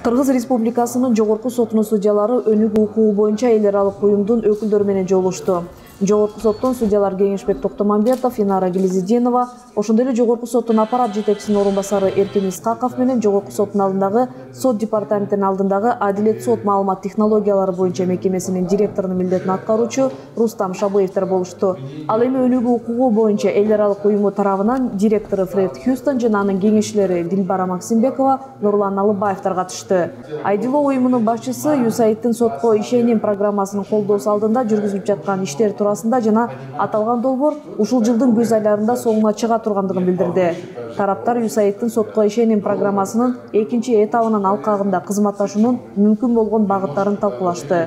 Кыргыз Республикасынын жогорку сотунун судьялары өнүк укугу боюнча эл аралык уюмдун өкүлдөрү менен жолугушту. Жогорку соттун судьялар Кеңешбек Токтомамбетов, Инара Гилизиденова, ошондой эле жогорку соттун аппарат жетекчисинин орун басары Эркин Исхаков менен жогорку соттун алдындагы сот департаментинин алдындагы Адилет сот маалымат технологиялары боюнча мекемесинин директорунун милдетин аткаруучу Рустам Шабыевдер болушту. Ал эми өнүк укугу боюнча эл аралык уюму тарабынан директору Фред Хьюстон жана анын кеңешчилери Дилбара Максимбекова, Нурлан Алыбаевдер катышты. Айдилоо уюмунун башчысы USAID-тин сотко ишеним программасынын колдоосу алдында жүргүзүлүп жаткан иштер турасында жана аталган долбоор ушул жылдын күз айларында соңуна чыга тургандыгын билдирди. Тараптар USAID-тин сотко ишеним программасынын экинчи этабынын алкагында кызматташуунун мүмкүн болгон багыттарын талкуулашты.